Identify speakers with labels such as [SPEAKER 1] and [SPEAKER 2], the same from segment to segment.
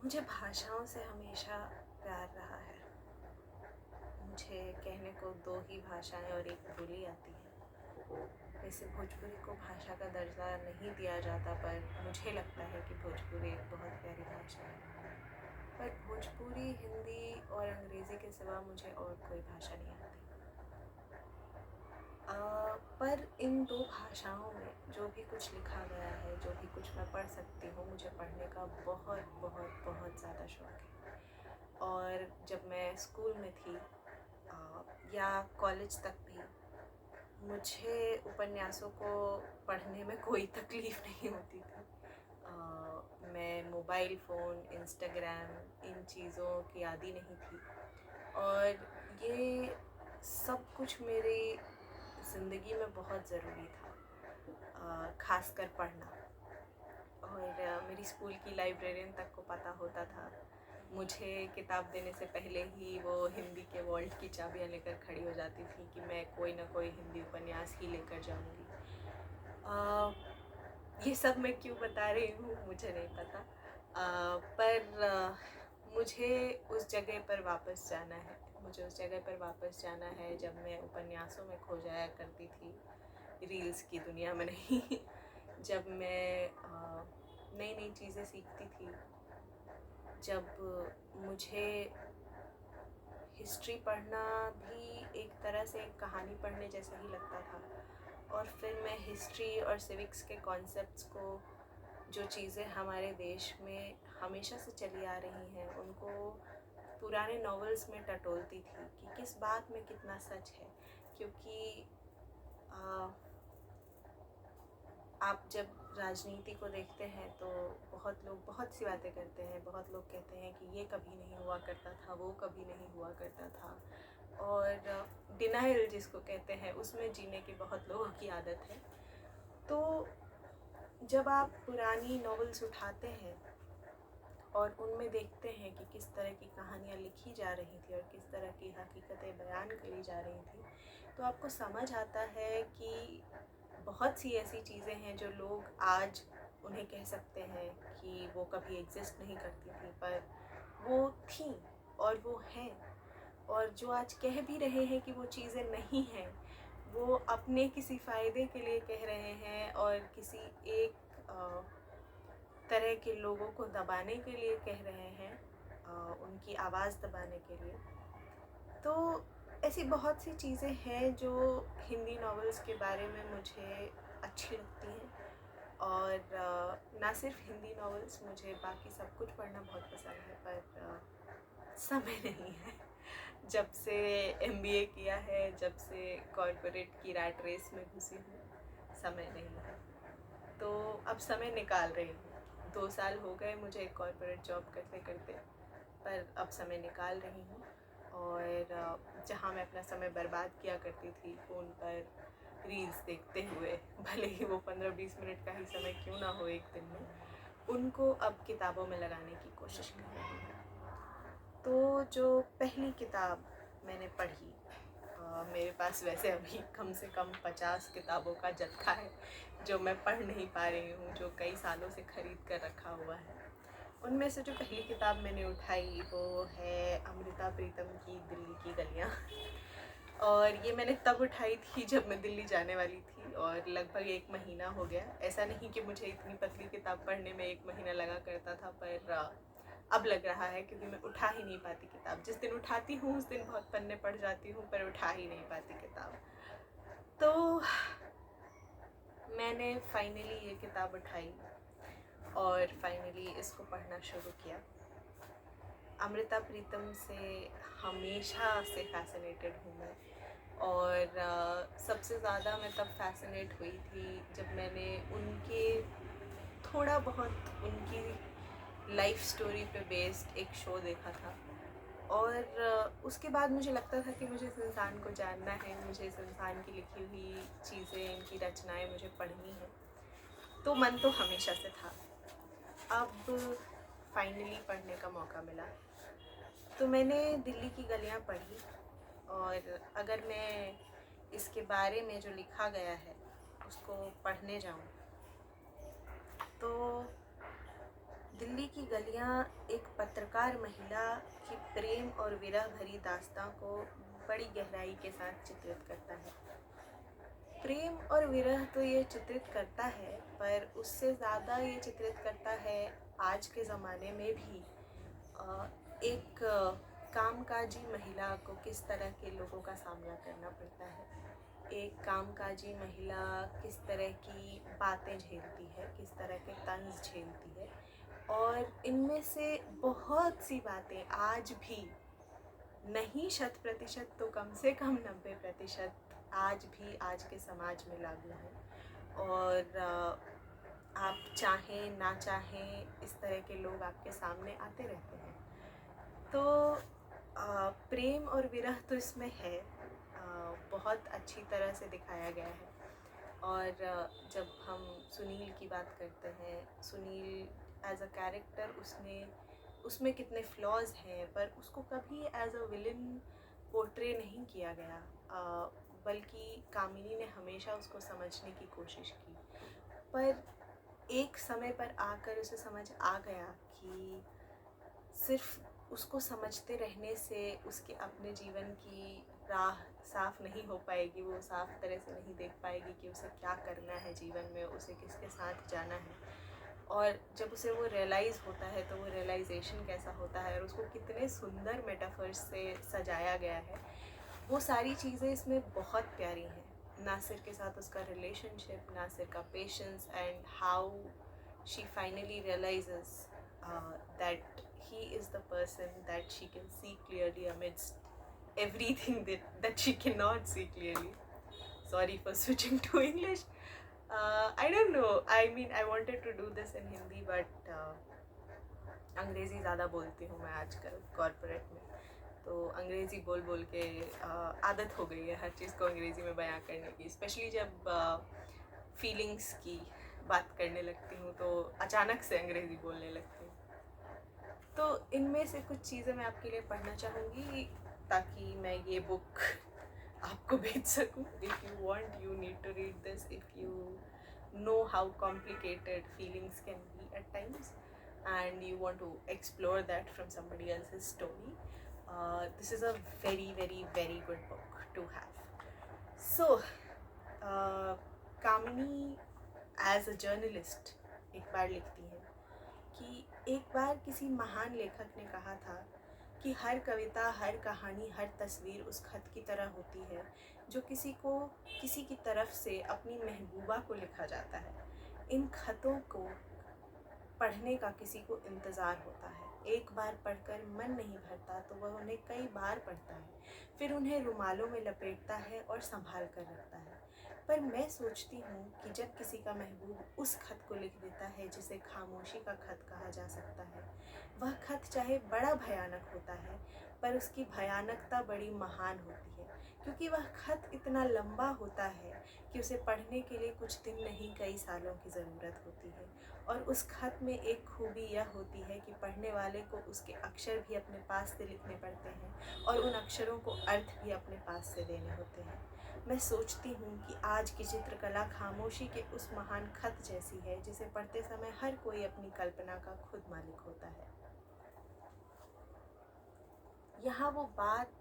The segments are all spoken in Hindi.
[SPEAKER 1] मुझे भाषाओं से हमेशा प्यार रहा है। मुझे कहने को दो ही भाषाएं और एक बोली आती है। वैसे भोजपुरी को भाषा का दर्जा नहीं दिया जाता, पर मुझे लगता है कि भोजपुरी एक बहुत प्यारी भाषा है। पर भोजपुरी, हिंदी और अंग्रेज़ी के सिवा मुझे और कोई भाषा नहीं आती। पर इन दो भाषाओं में जो भी कुछ लिखा गया है, जो भी कुछ मैं पढ़ सकती हूँ, मुझे पढ़ने का बहुत बहुत बहुत ज़्यादा शौक़ है। और जब मैं स्कूल में थी या कॉलेज तक भी, मुझे उपन्यासों को पढ़ने में कोई तकलीफ़ नहीं होती थी। मैं मोबाइल फ़ोन, इंस्टाग्राम इन चीज़ों की आदी नहीं थी, और ये सब कुछ मेरी ज़िंदगी में बहुत ज़रूरी था, ख़ासकर पढ़ना। और मेरी स्कूल की लाइब्रेरियन तक को पता होता था। मुझे किताब देने से पहले ही वो हिंदी के वॉल्ट की चाबियाँ लेकर खड़ी हो जाती थी कि मैं कोई ना कोई हिंदी उपन्यास ही लेकर जाऊँगी। ये सब मैं क्यों बता रही हूँ मुझे नहीं पता, पर मुझे उस जगह पर वापस जाना है। मुझे उस जगह पर वापस जाना है जब मैं उपन्यासों में खो जाया करती थी, रील्स की दुनिया में नहीं। जब मैं नई नई चीज़ें सीखती थी, जब मुझे हिस्ट्री पढ़ना भी एक तरह से एक कहानी पढ़ने जैसा ही लगता था, और फिर मैं हिस्ट्री और सिविक्स के कॉन्सेप्ट्स को, जो चीज़ें हमारे देश में हमेशा से चली आ रही हैं, उनको पुराने नॉवेल्स में टटोलती थी कि किस बात में कितना सच है। क्योंकि आप जब राजनीति को देखते हैं तो बहुत लोग बहुत सी बातें करते हैं। बहुत लोग कहते हैं कि ये कभी नहीं हुआ करता था, वो कभी नहीं हुआ करता था, और डिनाइल जिसको कहते हैं, उसमें जीने की बहुत लोगों की आदत है। तो जब आप पुरानी नॉवेल्स उठाते हैं और उनमें देखते हैं कि किस तरह की कहानियाँ लिखी जा रही थी और किस तरह की हकीकतें बयान करी जा रही थी, तो आपको समझ आता है कि बहुत सी ऐसी चीज़ें हैं जो लोग आज उन्हें कह सकते हैं कि वो कभी एग्जिस्ट नहीं करती थी, पर वो थीं और वो हैं। और जो आज कह भी रहे हैं कि वो चीज़ें नहीं हैं, वो अपने किसी फ़ायदे के लिए कह रहे हैं और किसी एक तरह के लोगों को दबाने के लिए कह रहे हैं, उनकी आवाज़ दबाने के लिए। तो ऐसी बहुत सी चीज़ें हैं जो हिंदी नॉवेल्स के बारे में मुझे अच्छी लगती हैं। और ना सिर्फ हिंदी नॉवेल्स, मुझे बाकी सब कुछ पढ़ना बहुत पसंद है, पर समय नहीं है। जब से एमबीए किया है, जब से कॉर्पोरेट की रैट रेस में घुसी हूँ, समय नहीं है। तो अब समय निकाल रही हूँ। 2 साल हो गए मुझे कॉर्पोरेट जॉब करते करते, पर अब समय निकाल रही हूँ। और जहाँ मैं अपना समय बर्बाद किया करती थी फ़ोन पर रील्स देखते हुए, भले ही वो 15-20 मिनट का ही समय क्यों ना हो एक दिन में, उनको अब किताबों में लगाने की कोशिश कर रही हूँ। तो जो पहली किताब मैंने पढ़ी, मेरे पास वैसे अभी कम से कम 50 किताबों का जत्था है जो मैं पढ़ नहीं पा रही हूँ, जो कई सालों से ख़रीद कर रखा हुआ है। उनमें से जो पहली किताब मैंने उठाई वो है अमृता प्रीतम की दिल्ली की गलियाँ। और ये मैंने तब उठाई थी जब मैं दिल्ली जाने वाली थी, और लगभग 1 महीना हो गया। ऐसा नहीं कि मुझे इतनी पतली किताब पढ़ने में 1 महीना लगा करता था, पर अब लग रहा है, क्योंकि मैं उठा ही नहीं पाती किताब। जिस दिन उठाती हूँ उस दिन बहुत पन्ने पढ़ जाती हूँ, पर उठा ही नहीं पाती किताब। तो मैंने फाइनली ये किताब उठाई और फाइनली इसको पढ़ना शुरू किया। अमृता प्रीतम से हमेशा से फ़ैसिनेटेड हूँ मैं, और सबसे ज़्यादा मैं तब फ़ैसिनेट हुई थी जब मैंने उनके थोड़ा बहुत उनकी लाइफ स्टोरी पे बेस्ड एक शो देखा था। और उसके बाद मुझे लगता था कि मुझे इस इंसान को जानना है, मुझे इस इंसान की लिखी हुई चीज़ें, इनकी रचनाएं मुझे पढ़नी है। तो मन तो हमेशा से था, अब फाइनली पढ़ने का मौका मिला। तो मैंने दिल्ली की गलियां पढ़ी, और अगर मैं इसके बारे में जो लिखा गया है उसको पढ़ने जाऊं तो दिल्ली की गलियां एक पत्रकार महिला की प्रेम और विरह भरी दास्तां को बड़ी गहराई के साथ चित्रित करता है। प्रेम और विरह तो ये चित्रित करता है, पर उससे ज़्यादा ये चित्रित करता है आज के ज़माने में भी एक कामकाजी महिला को किस तरह के लोगों का सामना करना पड़ता है। एक कामकाजी महिला किस तरह की बातें झेलती है, किस तरह के तंज झेलती है, और इनमें से बहुत सी बातें आज भी नहीं 100% तो कम से कम 90% आज भी आज के समाज में लागू है। और आप चाहें ना चाहें इस तरह के लोग आपके सामने आते रहते हैं। तो प्रेम और विरह तो इसमें है, बहुत अच्छी तरह से दिखाया गया है। और जब हम सुनील की बात करते हैं, सुनील एज अ कैरेक्टर उसमें कितने फ्लॉज हैं, पर उसको कभी एज अ विलन पोर्ट्रे नहीं किया गया, बल्कि कामिनी ने हमेशा उसको समझने की कोशिश की। पर एक समय पर आकर उसे समझ आ गया कि सिर्फ उसको समझते रहने से उसके अपने जीवन की राह साफ नहीं हो पाएगी, वो साफ तरह से नहीं देख पाएगी कि उसे क्या करना है जीवन में, उसे किसके साथ जाना है। और जब उसे वो रियलाइज़ होता है तो वो रियलाइजेशन कैसा होता है, और उसको कितने सुंदर मेटाफर्स से सजाया गया है, वो सारी चीज़ें इसमें बहुत प्यारी हैं। नासिर के साथ उसका रिलेशनशिप, नासिर का patience, and how she finally realises that he is the person that she can see clearly amidst everything that she cannot see clearly. Sorry for switching to English. I don't know, I mean I wanted to do this in Hindi, but अंग्रेज़ी ज़्यादा बोलती हूँ मैं आजकल कॉर्पोरेट में, तो अंग्रेज़ी बोल बोल के आदत हो गई है हर चीज़ को अंग्रेज़ी में बयां करने की। स्पेशली जब फीलिंग्स की बात करने लगती हूँ तो अचानक से अंग्रेज़ी बोलने लगती हूँ। तो इनमें से कुछ चीज़ें मैं आपके लिए पढ़ना चाहूँगी ताकि मैं ये बुक आपको भेज सकूँ। If you want, you need to read this if you know how complicated feelings can be at times and you want to explore that from somebody else's story. This is a very very very good book to have. So Kamini as a journalist एक बार लिखती है कि एक बार किसी महान लेखक ने कहा था कि हर कविता, हर कहानी, हर तस्वीर उस खत की तरह होती है जो किसी की तरफ से अपनी महबूबा को लिखा जाता है। इन खतों को पढ़ने का किसी को इंतज़ार होता है। एक बार पढ़कर मन नहीं भरता तो वह उन्हें कई बार पढ़ता है, फिर उन्हें रुमालों में लपेटता है और संभाल कर रखता है। पर मैं सोचती हूँ कि जब किसी का महबूब उस खत को लिख देता है जिसे खामोशी का खत कहा जा सकता है, वह खत चाहे बड़ा भयानक होता है, पर उसकी भयानकता बड़ी महान होती है, क्योंकि वह खत इतना लंबा होता है कि उसे पढ़ने के लिए कुछ दिन नहीं कई सालों की ज़रूरत होती है। और उस खत में एक खूबी यह होती है कि पढ़ने वाले को उसके अक्षर भी अपने पास से लिखने पड़ते हैं और उन अक्षरों को अर्थ भी अपने पास से देने होते हैं। मैं सोचती हूँ कि आज की चित्रकला खामोशी के उस महान खत जैसी है जिसे पढ़ते समय हर कोई अपनी कल्पना का खुद मालिक होता है। यहाँ वो बात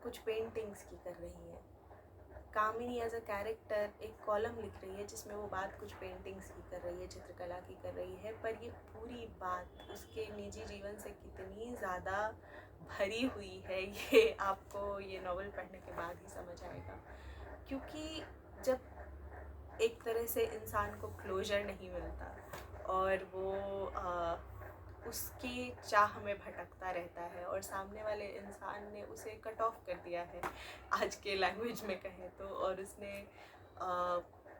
[SPEAKER 1] कुछ पेंटिंग्स की कर रही है। कामिनी एज अ कैरेक्टर एक कॉलम लिख रही है जिसमें वो बात कुछ पेंटिंग्स की कर रही है, चित्रकला की कर रही है, पर ये पूरी बात उसके निजी जीवन से कितनी ज़्यादा भरी हुई है ये आपको ये नॉवल पढ़ने के बाद ही समझ आएगा। क्योंकि जब एक तरह से इंसान को क्लोजर नहीं मिलता और वो उसकी चाह में भटकता रहता है और सामने वाले इंसान ने उसे कट ऑफ कर दिया है आज के लैंग्वेज में कहें तो, और उसने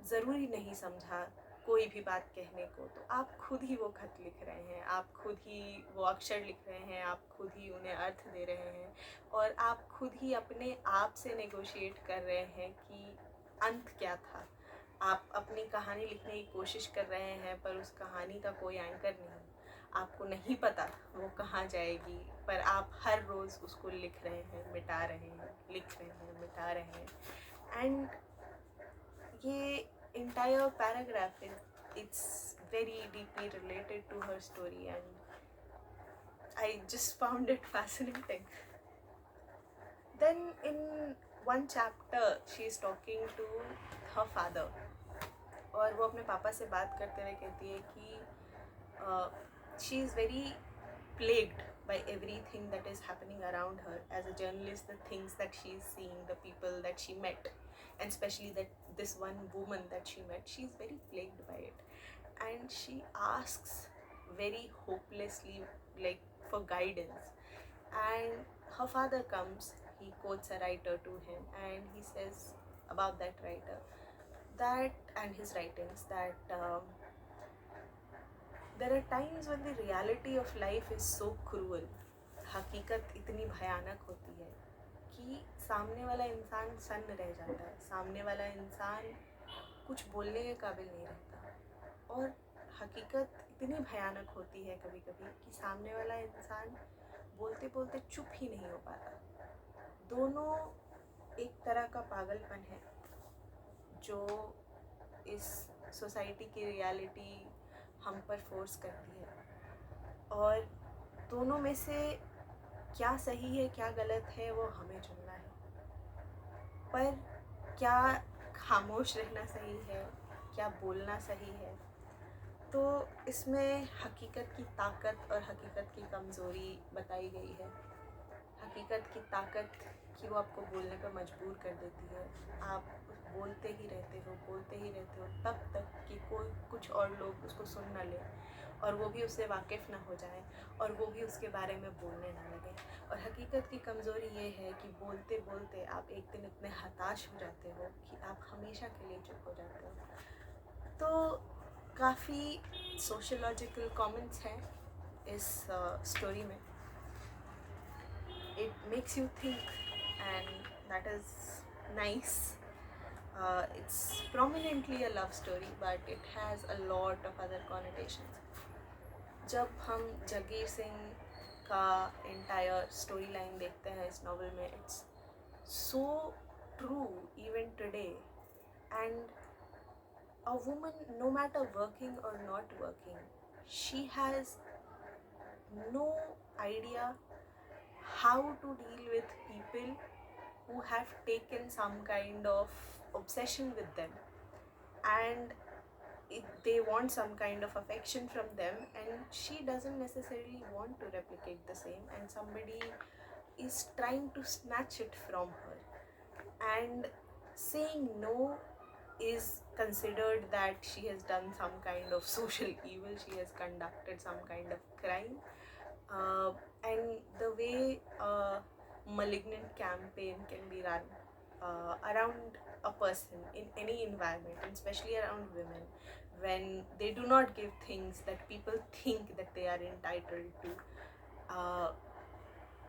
[SPEAKER 1] ज़रूरी नहीं समझा कोई भी बात कहने को, तो आप खुद ही वो खत लिख रहे हैं, आप खुद ही वो अक्षर लिख रहे हैं, आप खुद ही उन्हें अर्थ दे रहे हैं, और आप खुद ही अपने आप से नेगोशिएट कर रहे हैं कि अंत क्या था। आप अपनी कहानी लिखने की कोशिश कर रहे हैं, पर उस कहानी का कोई एंकर नहीं, आपको नहीं पता वो कहाँ जाएगी, पर आप हर रोज़ उसको लिख रहे हैं, मिटा रहे हैं, लिख रहे हैं, मिटा रहे हैं। एंड ये entire paragraph it's very deeply related to her story, and I just found it fascinating. Then in one chapter she is talking to her father, और वो अपने पापा से बात करते हुए कहती है कि she is very plagued by everything that is happening around her. As a journalist, the things that she is seeing, the people that she met, and especially this one woman that she met, she is very plagued by it, and she asks very hopelessly, like, for guidance. And her father comes, he quotes a writer to him, and he says about that writer that and his writings that there are times when the reality of life is so cruel. हकीकत इतनी भयानक होती है कि सामने वाला इंसान सन्न रह जाता है, सामने वाला इंसान कुछ बोलने के काबिल नहीं रहता, और हकीकत इतनी भयानक होती है कभी कभी कि सामने वाला इंसान बोलते बोलते चुप ही नहीं हो पाता। दोनों एक तरह का पागलपन है जो इस सोसाइटी की रियलिटी हम पर फोर्स करती है, और दोनों में से क्या सही है क्या गलत है वो हमें चुनना है। पर क्या खामोश रहना सही है, क्या बोलना सही है? तो इसमें हकीकत की ताकत और हकीकत की कमज़ोरी बताई गई है। हकीकत की ताकत कि वो आपको बोलने पर मजबूर कर देती है, आप बोलते ही रहते हो तब तक कि कोई कुछ और लोग उसको सुन ना ले, और वो भी उससे वाकिफ़ ना हो जाए, और वो भी उसके बारे में बोलने ना लगे। और हकीकत की कमज़ोरी ये है कि बोलते बोलते आप एक दिन इतने हताश हो जाते हो कि आप हमेशा के लिए चुप हो जाते हो। तो काफ़ी सोशोलॉजिकल कमेंट्स हैं इस स्टोरी में। It makes you think, and that is nice. It's prominently a love story, but it has a lot of other connotations. जब हम जगीर सिंह का entire storyline देखते हैं इस novel में, it's so true even today. And a woman, no matter working or not working, she has no idea how to deal with people who have taken some kind of obsession with them, and they want some kind of affection from them, and she doesn't necessarily want to replicate the same, and somebody is trying to snatch it from her, and saying no is considered that she has done some kind of social evil, she has conducted some kind of crime. And the way a malignant campaign can be run around a person in any environment, and especially around women, when they do not give things that people think that they are entitled to,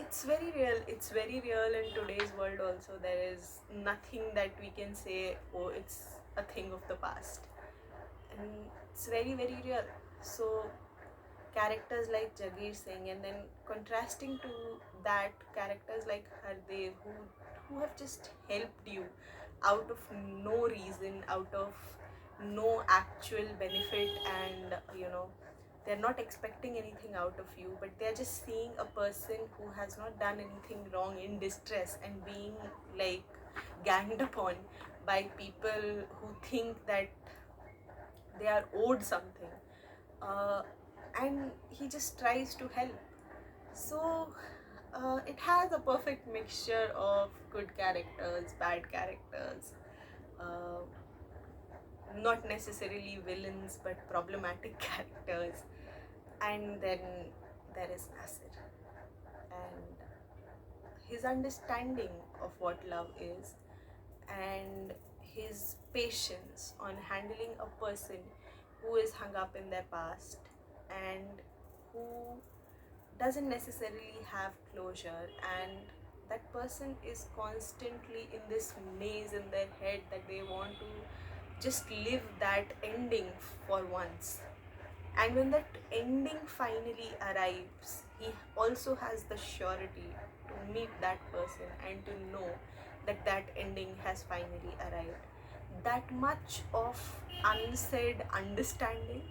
[SPEAKER 1] it's very real. It's very real in today's world also. There is nothing that we can say, oh, it's a thing of the past, and it's very very real. So characters like Jagir Singh, and then contrasting to that, characters like Hardev, who have just helped you out of no reason, out of no actual benefit, and they're not expecting anything out of you, but they're just seeing a person who has not done anything wrong in distress and being like ganged upon by people who think that they are owed something. And he just tries to help. So it has a perfect mixture of good characters, bad characters, uh, not necessarily villains but problematic characters, and then there is Nasir, and his understanding of what love is, and his patience on handling a person who is hung up in their past and who doesn't necessarily have closure, and that person is constantly in this maze in their head that they want to just live that ending for once. And when that ending finally arrives, he also has the surety to meet that person and to know that that ending has finally arrived. That much of unsaid understanding,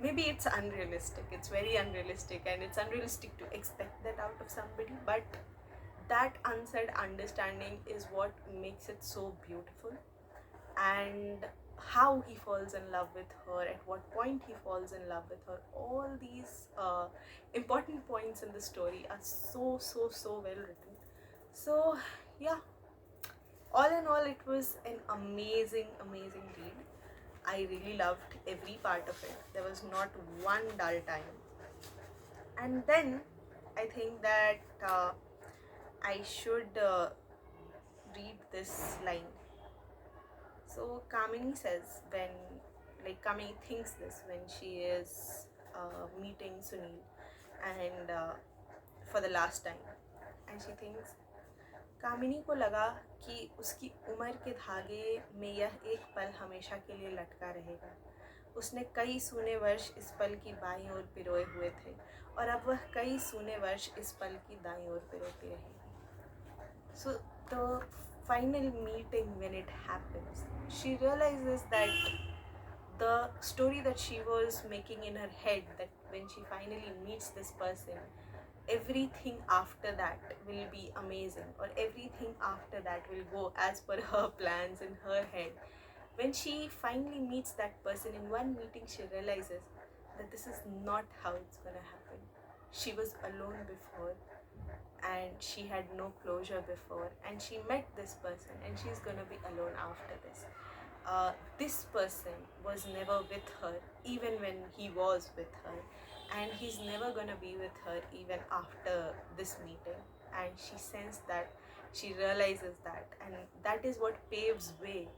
[SPEAKER 1] maybe it's unrealistic, it's very unrealistic, and it's unrealistic to expect that out of somebody, but that unsaid understanding is what makes it so beautiful. And how he falls in love with her, at what point he falls in love with her, all these important points in the story are so so so well written. So yeah, all in all, it was an amazing amazing read. I really loved every part of it. There was not one dull time. And then I think that I should read this line. So Kamini says, when, like, Kamini thinks this when she is meeting Sunil and for the last time, and she thinks, कामिनी को लगा कि उसकी उम्र के धागे में यह एक पल हमेशा के लिए लटका रहेगा। उसने कई सूने वर्ष इस पल की बाईं ओर पिरोए हुए थे और अब वह कई सूने वर्ष इस पल की दाईं ओर पिरोती रहेगी। So the final meeting, when it happens, she realizes that the story that she was making in her head, that when she finally meets this person, everything after that will be amazing, or everything after that will go as per her plans in her head. When she finally meets that person in one meeting, she realizes that this is not how it's gonna happen. She was alone before, and she had no closure before, and she met this person, and she's gonna be alone after this. This person was never with her even when he was with her, and he's never gonna be with her even after this meeting. And she sensed that, she realizes that, and that is what paves way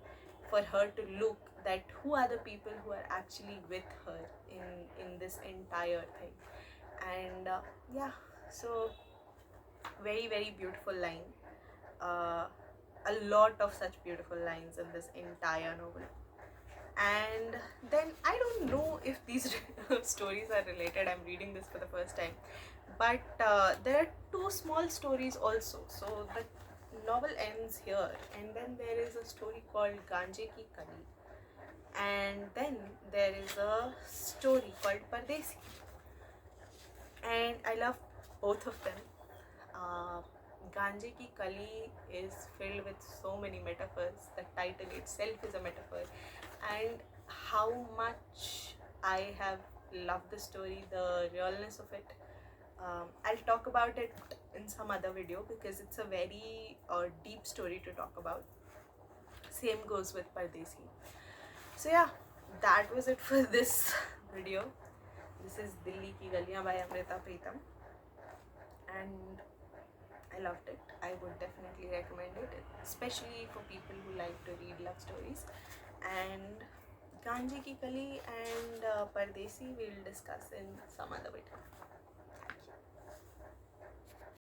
[SPEAKER 1] for her to look that who are the people who are actually with her in this entire thing. And yeah, so very very beautiful line. uh, a lot of such beautiful lines in this entire novel. And then I don't know if these stories are related, I'm reading this for the first time, but there are two small stories also. So the novel ends here, and then there is a story called Ganje Ki Kali, and then there is a story called Pardesi, and I love both of them. uh, Ganje Ki Kali is filled with so many metaphors. The title itself is a metaphor, and how much I have loved the story, the realness of it. I'll talk about it in some other video because it's a very deep story to talk about. Same goes with Pardesi. So yeah, that was it for this video. This is Dilli Ki Galiyan by Amrita Pritam, and I loved it. I would definitely recommend it, especially for people who like to read love stories. And Ganje Ki Kali and Pardesi we'll discuss in some other video.